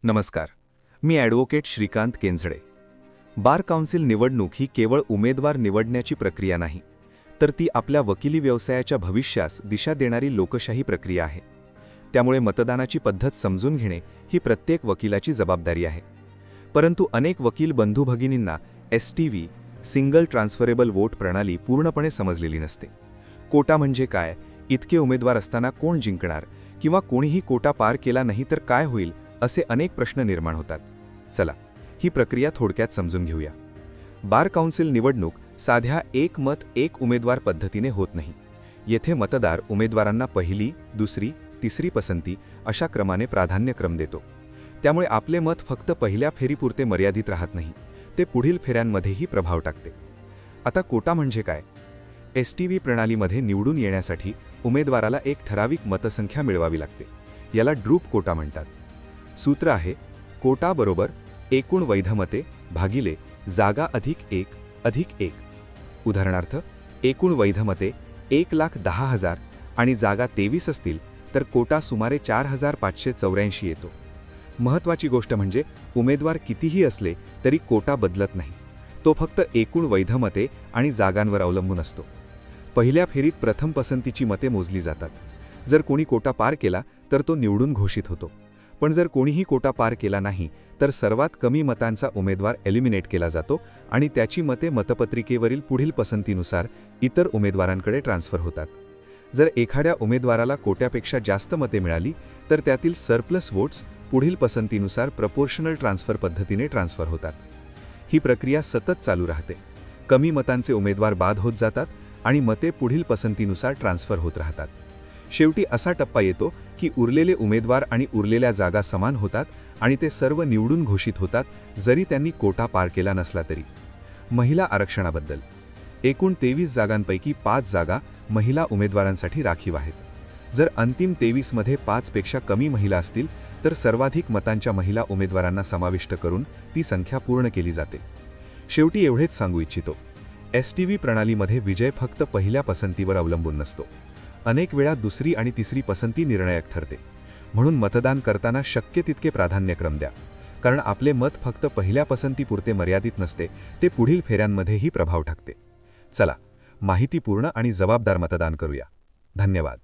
नमस्कार. मी advocate Shrikant केंझडे. Bar council निवडणूक ही केवळ उमेदवार निवडण्याची प्रक्रिया नाही, तर ती आपल्या वकिली व्यवसायाच्या भविष्यास दिशा देणारी लोकशाही प्रक्रिया आहे. त्यामुळे मतदानाची पद्धत समजून घेणे ही प्रत्येक वकिलाची जबाबदारी आहे. परंतु अनेक वकील बंधू भगिनींना STV सिंगल ट्रान्सफरेबल वोट प्रणाली पूर्णपणे समजलेली नसते. कोटा म्हणजे काय, इतके उमेदवार असताना कोण जिंकणार, किंवा कोणीही कोटा पार केला नाही तर काय होईल, असे अनेक प्रश्न निर्माण होतात. चला, ही प्रक्रिया थोडक्यात समजून घेऊया. बार काउन्सिल निवडणूक साध्या एक मत एक उमेदवार पद्धतीने होत नाही. येथे मतदार उमेदवारांना पहिली, दुसरी, तिसरी पसंती अशा क्रमाने प्राधान्यक्रम देतो. त्यामुळे आपले मत फक्त पहिल्या फेरीपुरते मर्यादित राहत नाही, ते पुढील फेऱ्यांमध्येही प्रभाव टाकते. आता कोटा म्हणजे काय? STV प्रणालीमध्ये निवडून येण्यासाठी उमेदवाराला एक ठराविक मतसंख्या मिळवावी लागते. याला ड्रूप कोटा म्हणतात. सूत्र आहे कोटा बरोबर एकूण वैध मते भागिले जागा अधिक 1 उदाहरणार्थ, एकूण वैध मते 1,10,000 आणि जागा 23 असतील तर कोटा सुमारे 4,584 येतो. महत्त्वाची गोष्ट म्हणजे उमेदवार कितीही असले तरी कोटा बदलत नाही. तो फक्त एकूण वैध मते आणि जागांवर अवलंबून असतो. पहिल्या फेरीत प्रथम पसंतीची मते मोजली जातात. जर कोणी कोटा पार केला तर तो निवडून घोषित होतो. पण जर कोणीही कोटा पार केला नाही तर सर्वात कमी मतांचा उमेदवार एलिमिनेट केला जातो आणि त्याची मते मतपत्रिकेवरील पुढील पसंतीनुसार इतर उमेदवारांकडे ट्रान्स्फर होतात. जर एखाद्या उमेदवाराला कोट्यापेक्षा जास्त मते मिळाली तर त्यातील सरप्लस वोट्स पुढील पसंतीनुसार प्रपोर्शनल ट्रान्सफर पद्धतीने ट्रान्सफर होतात. ही प्रक्रिया सतत चालू राहते. कमी मतांचे उमेदवार बाद होत जातात आणि मते पुढील पसंतीनुसार ट्रान्सफर होत राहतात. शेवटी असा टप्पा येतो की उरलेले उमेदवार आणि उरलेल्या जागा समान होतात आणि ते सर्व निवडून घोषित होतात, जरी त्यांनी कोटा पार केला नसला तरी. महिला आरक्षणाबद्दल एकूण 23 जागांपैकी 5 जागा महिला उमेदवारांसाठी राखीव आहेत. जर अंतिम 23 मध्ये 5 पेक्षा कमी महिला असतील तर सर्वाधिक मतांच्या महिला उमेदवारांना समाविष्ट करून ती संख्या पूर्ण केली जाते. शेवटी एवढेच सांगू इच्छितो, STV प्रणालीमध्ये विजय फक्त पहिल्या पसंतीवर अवलंबून नसतो. अनेक वेळा दुसरी आणि तिसरी पसंती निर्णायक ठरते. म्हणून मतदान करताना शक्य तितके प्राधान्यक्रम द्या, कारण आपले मत फक्त पहिल्या पसंतीपुरते मर्यादित नसते, ते पुढील फेऱ्यांमध्येही प्रभाव टाकते. चला, माहितीपूर्ण आणि जबाबदार मतदान करूया. धन्यवाद.